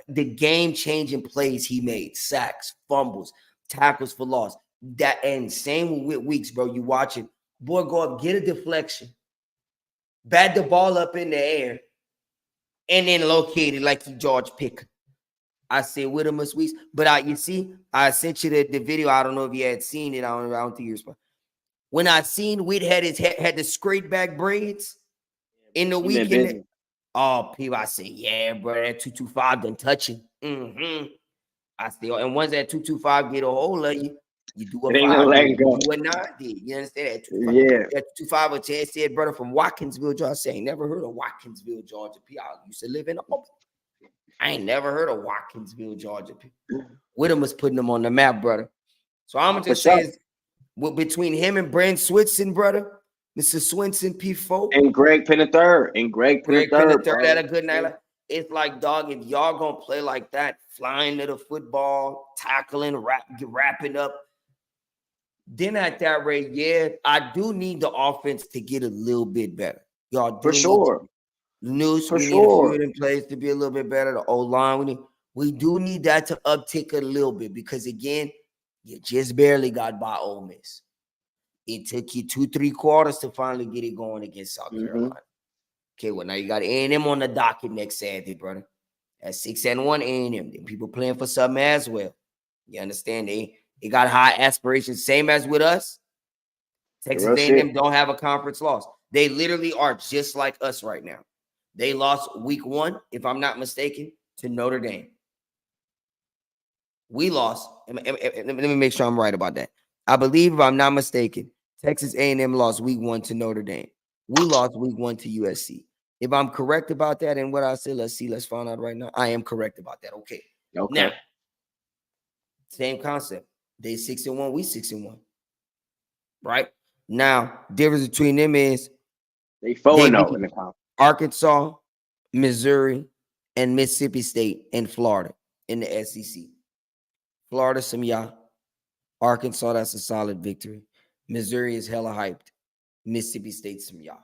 The game-changing plays he made, sacks, fumbles, tackles for loss, That and same with Weeks, bro. You watch it, boy, go up, get a deflection, bat the ball up in the air, and then locate it like he George Pickens. I said Whittemus Weeks, but you see, I sent you the video. I don't know if you had seen it. I don't think you're. When I seen Witt had the straight back braids in the weekend. Oh, people, I said, yeah, bro, that 225 done touching. I still, and once that 225 get a hold of you, you do a 5, you do a 9. You understand that? 225, Yeah. that 225, a chance said, brother, from Watkinsville, Georgia. I ain't never heard of Watkinsville, Georgia. I used to live in Auburn. I ain't never heard of Watkinsville, Georgia. Whittem was putting them on the map, brother. So I'm gonna just say is, between him and Brent Switson, brother, Mr. Swinson P4. And Greg Penn III. Greg Penn III had a good night. It's like, dog, if y'all gonna play like that, flying to the football, tackling, wrapping up, then at that rate, yeah, I do need the offense to get a little bit better. Y'all do for sure. News, we need a few of them plays to be a little bit better. The O-line, we do need that to uptick a little bit because, again, you just barely got by Ole Miss. It took you 2-3 quarters to finally get it going against South Carolina. Okay, well, now you got A&M on the docket next Saturday, brother. At 6-1 A&M. Then people playing for something as well. You understand? They got high aspirations, same as with us. Texas A&M don't have a conference loss. They literally are just like us right now. They lost week 1, if I'm not mistaken, to Notre Dame. We lost. Let me make sure I'm right about that. I believe, if I'm not mistaken, Texas A&M lost week 1 to Notre Dame. We lost week 1 to USC. If I'm correct about that and what I said, let's find out right now. I am correct about that. Okay. Now, same concept. They 6-1, we 6-1. Right? Now, difference between them is they 4-0 in the conference. Arkansas, Missouri, and Mississippi State and Florida in the SEC. Florida, some y'all. Arkansas, that's a solid victory. Missouri is hella hyped. Mississippi State, some y'all.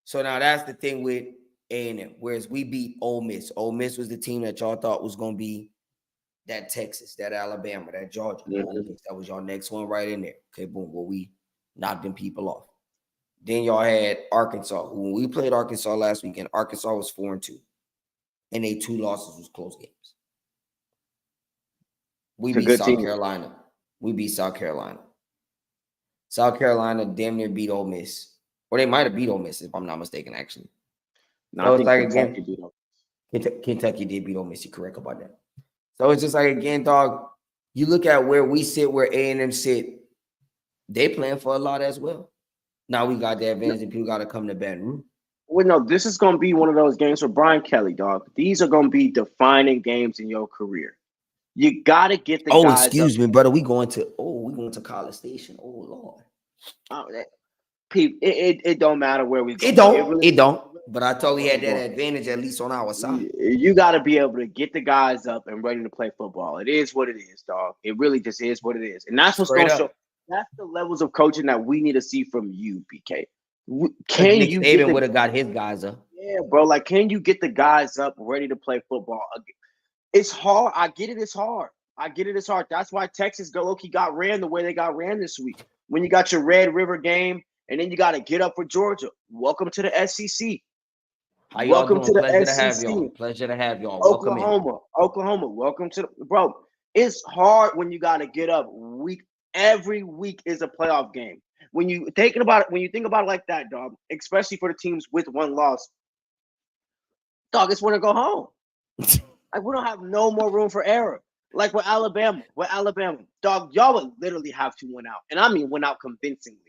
So now that's the thing with A&M. Whereas we beat Ole Miss. Ole Miss was the team that y'all thought was going to be that Texas, that Alabama, that Georgia. Ole Miss. That was y'all next one right in there. Okay, boom. Well, we knocked them people off. Then y'all had Arkansas. When we played Arkansas last weekend, Arkansas was 4-2. And they 2 losses was close games. We beat South Carolina. We beat South Carolina. South Carolina damn near beat Ole Miss. Or they might have beat Ole Miss, if I'm not mistaken, actually. No, I think like, Kentucky beat Ole Miss. Kentucky did beat Ole Miss. You're correct about that. So it's just like, again, dog, you look at where we sit, where A&M sit, they playing for a lot as well. Now we got the advantage and people got to come to Baton Rouge. Well, no, this is going to be one of those games for Brian Kelly, dog. These are going to be defining games in your career. You got to get the guys. Excuse me, brother. We going to College Station. Oh, Lord. It don't matter where we go. It don't. But I thought we had that advantage at least on our side. You got to be able to get the guys up and ready to play football. It is what it is, dog. It really just is what it is. And that's what's going to show. That's the levels of coaching that we need to see from you, BK. Can Nick you Saban would have got his guys up? Yeah, bro. Like, can you get the guys up ready to play football again? It's hard. I get it. It's hard. That's why Texas low-key got ran the way they got ran this week. When you got your Red River game, and then you got to get up for Georgia. Welcome to the SEC. How y'all welcome doing? To the SEC. Pleasure to have y'all. Oklahoma. Welcome to bro. It's hard when you got to get up. Every week is a playoff game. When you think about it like that, dog, especially for the teams with 1 loss, dog, it's want to go home. Like, we don't have no more room for error. Like with Alabama, dog, y'all would literally have to win out, and I mean win out convincingly.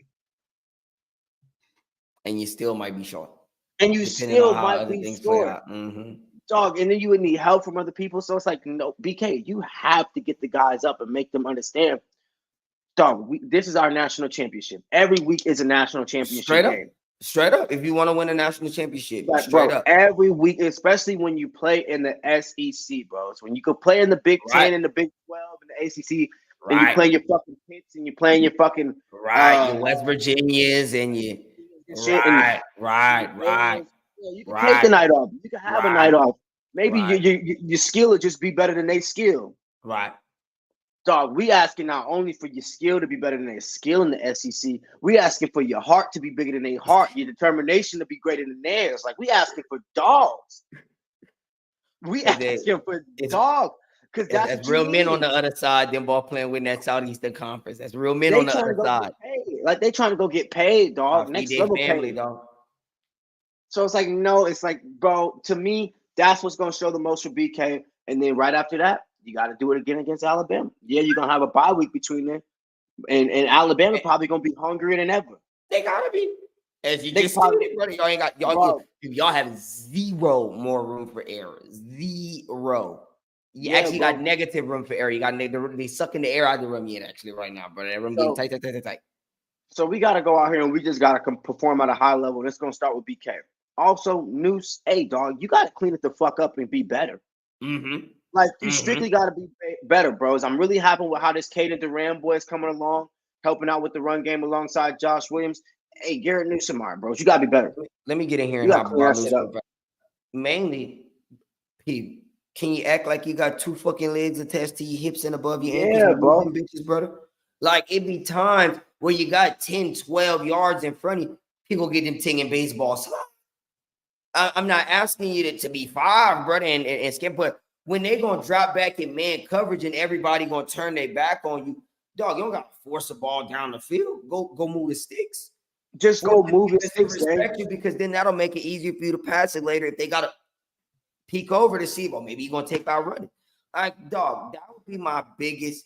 And you still might be short. And you still might be short. Dog, and then you would need help from other people. So it's like, no, BK, you have to get the guys up and make them understand. Dog, this is our national championship. Every week is a national championship game. Straight up. If you want to win a national championship, like, straight up. Every week, especially when you play in the SEC, bro. So when you could play in the Big 10 and the Big 12 and the ACC, and you play your fucking Pitts and you're playing your fucking your West Virginias and you. Right. Yeah, you can take the night off. You can have a night off. Maybe your skill will just be better than their skill. Right. Dog, we asking not only for your skill to be better than their skill in the SEC, we asking for your heart to be bigger than their heart, your determination to be greater than theirs. Like, we asking for dogs. We asking for dogs. Because that's what you real men need. on the other side, them ball playing with that Southeastern Conference. That's real men They on the trying to other go side. get paid. Like, they trying to go get paid, dog. Feed Next their level family, paid. dog. So it's like, no, it's like, bro, to me, that's what's going to show the most for BK. And then right after that, you got to do it again against Alabama. Yeah, you're going to have a bye week between them. And Alabama probably going to be hungrier than ever. They got to be. As you They just probably- stated, brother, y'all ain't got, y'all have zero more room for error. Zero. You actually got negative room for error. You got they sucking the air out of the room yet, actually, right now, brother. That room getting tight. So we got to go out here and we just got to perform at a high level. And it's going to start with BK. Also, Noose, hey, dog, you got to clean it the fuck up and be better. Mm-hmm. Like, you strictly got to be better, bros. I'm really happy with how this Kaidd&Kramm boy is coming along, helping out with the run game alongside Josh Williams. Hey, Garrett Newsom, bros, you got to be better. Let me get in here you and clean that shit up. Mainly, Pete, can you act like you got two fucking legs attached to your hips and above your ankles? Yeah, bro. Bitches, brother. Like, it be times where you got 10, 12 yards in front of you. People get them tinging baseball slide. I'm not asking you to be 5, brother, and skip, but when they gonna drop back in man coverage and everybody gonna turn their back on you, dog, you don't gotta force the ball down the field. Go move the sticks. Just go move the sticks, respect you, because then that'll make it easier for you to pass it later if they gotta peek over to see, well, maybe you're gonna take out running. Like, dog, that would be my biggest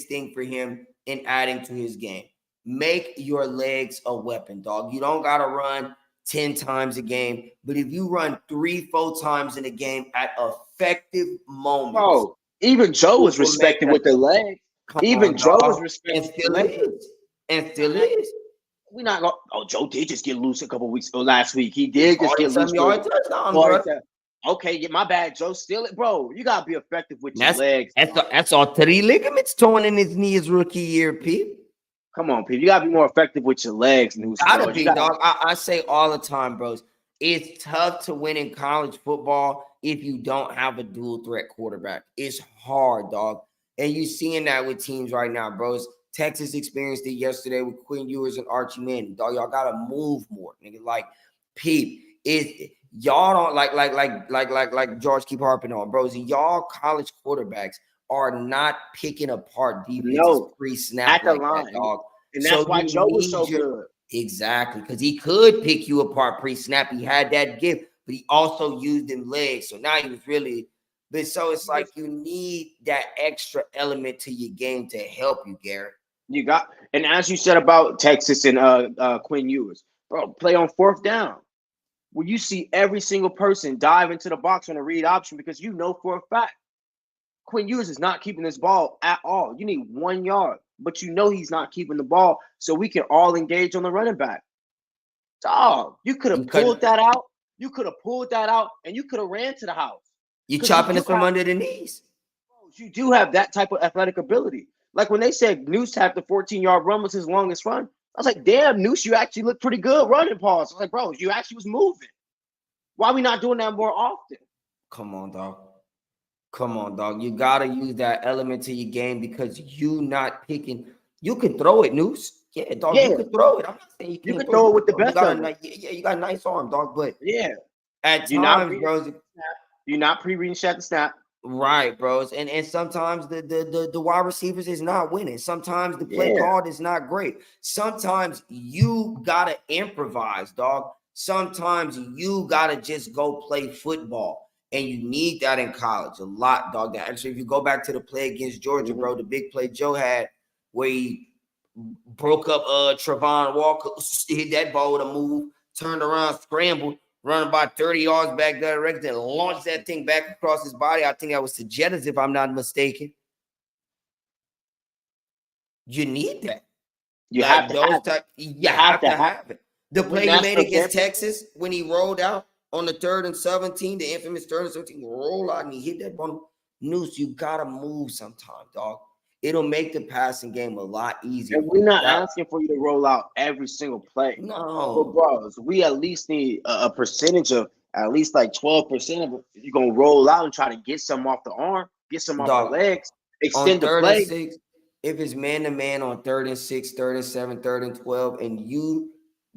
thing for him in adding to his game. Make your legs a weapon, dog. You don't gotta run 10 times a game, but if you run 3-4 times in a game at effective moments. Bro, even Joe was respected with the legs. Even Joe was respected. And still is. We not going. Oh, Joe did just get loose a couple weeks ago. Last week, he did just get loose. Okay, my bad, Joe. Still it, bro. You gotta be effective with your legs. That's all 3 ligaments torn in his knee his rookie year, Pete. Come on, Pete. You gotta be more effective with your legs, News. Gotta be, dog. I say all the time, bros. It's tough to win in college football if you don't have a dual threat quarterback. It's hard, dog. And you're seeing that with teams right now, bros. Texas experienced it yesterday with Quinn Ewers and Archie Manning. Dog, y'all gotta move more, nigga. Like, Pete, y'all don't like George keep harping on, bros. Y'all college quarterbacks are not picking apart defenses pre-snap like that, dog. And that's why Joe was so good. Exactly, because he could pick you apart pre-snap. He had that gift, but he also used them legs. So now he was really. But so it's like you need that extra element to your game to help you, Garrett. You got, and as you said about Texas and Quinn Ewers, bro, play on 4th down. Where you see every single person dive into the box on a read option because you know for a fact Quinn Ewers is not keeping this ball at all. You need 1 yard, but you know he's not keeping the ball, so we can all engage on the running back. Dog, you could have pulled that out. You could have pulled that out, and you could have ran to the house. You chopping it from under the knees. Bro, you do have that type of athletic ability. Like when they said Noose had the 14-yard run was his longest run, I was like, damn, Noose, you actually look pretty good running, pause. I was like, bro, you actually was moving. Why are we not doing that more often? Come on, dog. You got to use that element to your game because you not picking. You can throw it, Noose. Yeah, dog, you can throw it. I'm not saying you can throw it with the best of it. You got a nice arm, dog, but at times, bro, you're not pre-reading shot the snap. Right, bros. And sometimes the wide receivers is not winning. Sometimes the play call is not great. Sometimes you gotta improvise, dog. Sometimes you gotta just go play football. And you need that in college a lot, dog. That actually, if you go back to the play against Georgia, bro, the big play Joe had where he broke up Trevon Walker, hit that ball with a move, turned around, scrambled, run about 30 yards back that direction, and launched that thing back across his body. I think that was to Jettas, if I'm not mistaken. You need that. You have to have it. The play he made against Texas when he rolled out on the 3rd and 17, the infamous 3rd and 17, roll out and he hit that ball. Noose, you gotta move sometime, dog. It'll make the passing game a lot easier. And we're not asking for you to roll out every single play. No. But bros, we at least need a percentage of at least like 12% of it. You're gonna roll out and try to get some off the arm, get some off the legs. on extend the 3rd and play. 6, if it's man to man on 3rd and 6, 3rd and 7, 3rd and 12, and you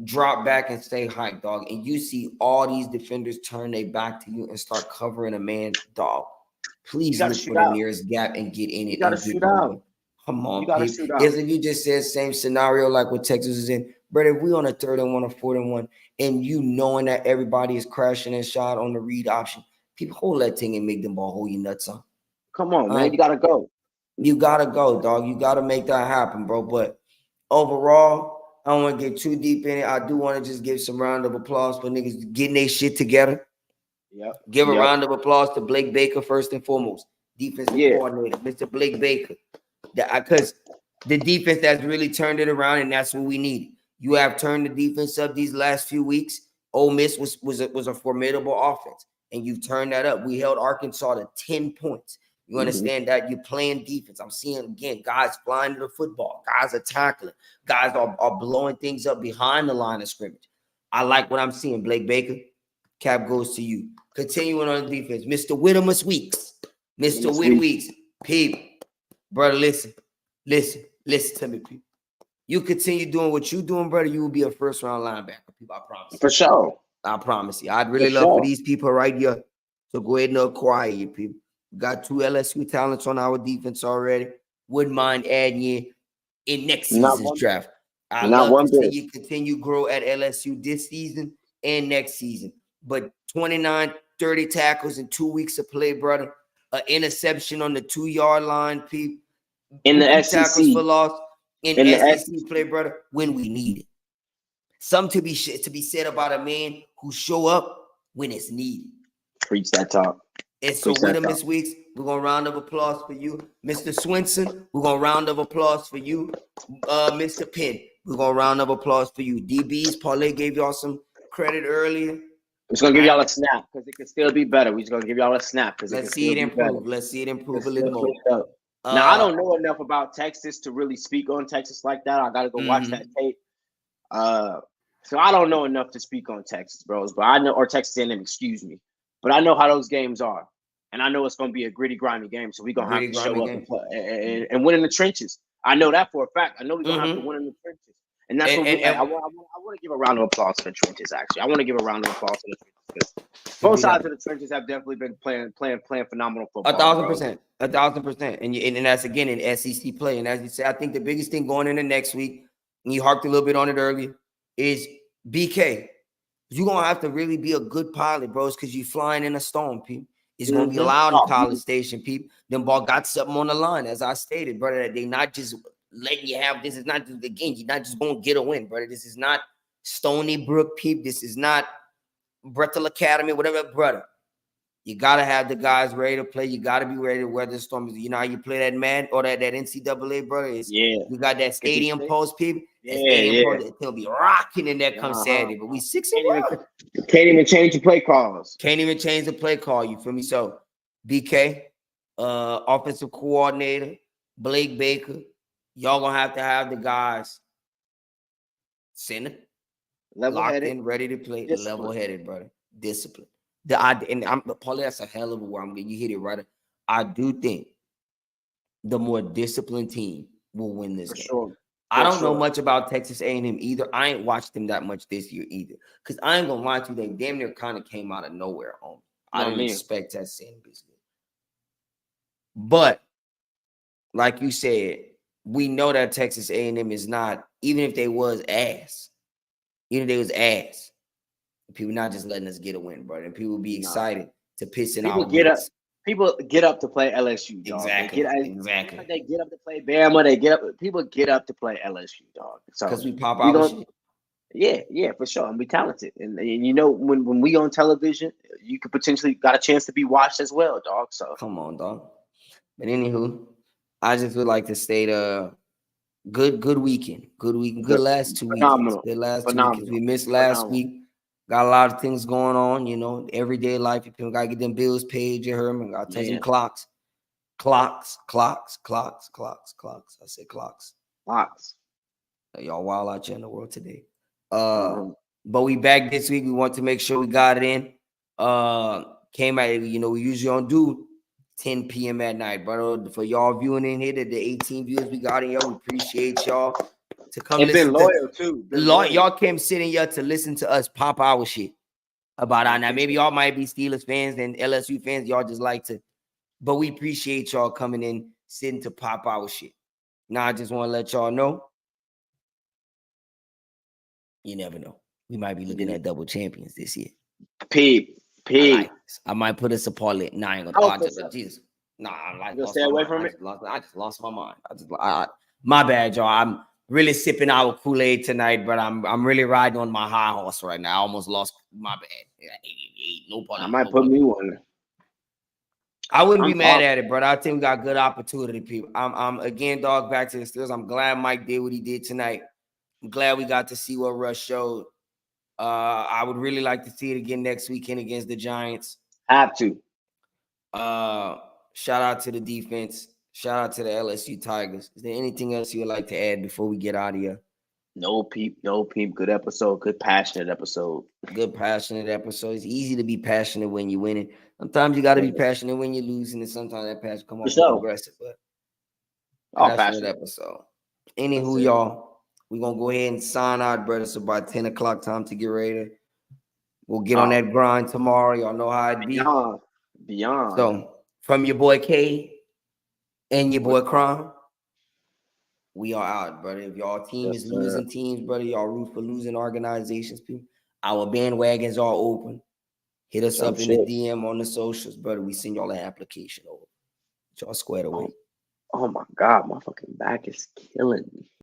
drop back and stay high, dog, and you see all these defenders turn their back to you and start covering a man, dog, You please got to look for shoot the out. nearest gap and get in You it got to and get shoot moving. out. Come on, You got to people. shoot out. As if you just said same scenario like what Texas is in, but if we on a 3rd and 1 or 4th and 1, and you knowing that everybody is crashing and shot on the read option, people hold that thing and make them ball hold you nuts on. Come on, man. You got to go. You gotta go, dog. You gotta make that happen, bro. But overall, I don't want to get too deep in it. I do want to just give some round of applause for niggas getting their shit together. Yep. Give a round of applause to Blake Baker first and foremost, defensive coordinator, Mr. Blake Baker. Because the defense that's really turned it around, and that's what we need. You have turned the defense up these last few weeks. Ole Miss was a formidable offense, and you've turned that up. We held Arkansas to 10 points. You understand that you're playing defense. I'm seeing, again, guys flying to the football. Guys are tackling. Guys are blowing things up behind the line of scrimmage. I like what I'm seeing. Blake Baker, cap goes to you. Continuing on the defense, Mr. Whittemus Weeks. Mr. Whit Weeks. People, brother, listen to me, people. You continue doing what you're doing, brother, you will be a first-round linebacker, people. I promise. For sure. I promise you. I'd really love for these people right here to go ahead and acquire you, people. We got 2 LSU talents on our defense already. Wouldn't mind adding you in next season's draft. I love to see you continue grow at LSU this season and next season. But 29, 30 tackles in 2 weeks of play, brother. An interception on the 2-yard line, people. In the SEC. Tackles for loss in SEC play, brother, when we need it. Something to be said about a man who show up when it's needed. Preach that talk. And so with him this week, we're going to round of applause for you. Mr. Swinson, we're going to round of applause for you. Mr. Penn, we're going to round of applause for you. DBs, Parlay gave y'all some credit earlier. We're just going to give y'all a snap because it can still be better. We're just going to give y'all a snap because let's see it improve. Let's see it improve a little more. Now, I don't know enough about Texas to really speak on Texas like that. I got to go watch that tape. So I don't know enough to speak on Texas, bros. But I know, or Texas A&M, excuse me. But I know how those games are. And I know it's going to be a gritty, grimy game. So we're going to have to show up and win in the trenches. I know that for a fact. I know we're going to have to win in the trenches. And that's what I want to give a round of applause to the trenches, actually. I want to give a round of applause to the trenches. Both sides of the trenches have definitely been playing phenomenal football. 1,000%. 1,000%. And that's, again, in SEC play. And as you say, I think the biggest thing going into next week, and you harped a little bit on it earlier, is BK. You're going to have to really be a good pilot, bros, because you're flying in a storm, people. It's going to be loud in College Station, people. Them ball got something on the line, as I stated, brother. They not just letting you have, this is not just the game. You're not just going to get a win, brother. This is not Stony Brook, peep. This is not Bretel Academy, whatever, brother. You got to have the guys ready to play. You got to be ready to weather the storm. You know how you play that MAD or that NCAA, brother? You got that stadium post, people. Post, it's going to be rocking in there come Saturday. But we 6-1. Can't even change the play calls. Can't even change the play call, you feel me? So, BK, offensive coordinator, Blake Baker, y'all going to have the guys center, locked in, ready to play, level-headed, brother. Discipline. Probably that's a hell of a word. You hit it right. I do think the more disciplined team will win this game. Sure. I don't know much about Texas A&M either. I ain't watched them that much this year either. Because I ain't going to lie to you, they damn near kind of came out of nowhere on me. I didn't expect Texas A&M business. But, like you said, we know that Texas A&M is not, even if they was ass, people not just letting us get a win, brother. And people be excited to piss in our wins. People get up to play LSU, dog. Exactly. They get up to play Bama. People get up to play LSU, dog. Because we pop our shit. Yeah, for sure. And we talented. And you know, when we on television, you could potentially got a chance to be watched as well, dog. So come on, dog. But anywho, I just would like to state good weekend. Good last 2 weekends. Good last 2 weekends. We missed last week. Got a lot of things going on, you know, everyday life. You gotta get them bills paid, you heard me? Gotta touch them clocks. Clocks. I said clocks. Y'all wild out here in the world today. But we back this week. We want to make sure we got it in. Came out, you know, we usually don't do 10 p.m. at night, brother. For y'all viewing in here, the 18 viewers we got in here, we appreciate y'all to come And listen been loyal too. Been loyal. Y'all came sitting here to listen to us pop our shit about our. Now maybe y'all might be Steelers fans and LSU fans. Y'all just like to, but we appreciate y'all coming in, sitting to pop our shit. Now I just want to let y'all know. You never know. We might be looking at double champions this year. Peep. I might put us a parlay. Nah, I ain't gonna. Jesus. Nah, I lost stay my away mind. from it. I just lost my mind. My bad, y'all. I'm really sipping our Kool-Aid tonight, but I'm really riding on my high horse right now. I almost lost my bad. No parlay. I might put me one. I wouldn't be mad at it, brother. I think we got good opportunity, people. I'm again, dog. Back to the Steelers. I'm glad Mike did what he did tonight. I'm glad we got to see what Russ showed. I would really like to see it again next weekend against the Giants. Have to. Shout out to the defense. Shout out to the LSU Tigers. Is there anything else you would like to add before we get out of here? No peep. Good episode. Good passionate episode. Good passionate episode. It's easy to be passionate when you're winning. Sometimes you got to be passionate when you're losing, and sometimes that passion come off aggressive. But passionate episode. Anywho, y'all, we're gonna go ahead and sign out, brother. It's about 10 o'clock time to get ready. We'll get on that grind tomorrow. Y'all know how it be. Beyond. So from your boy Kaidd and your boy Kramm, we are out, brother. If y'all team is losing teams, brother, y'all root for losing organizations, people. Our bandwagons are open. Hit us up in the DM on the socials, brother. We send y'all an application over. Y'all squared away. Oh my God, my fucking back is killing me.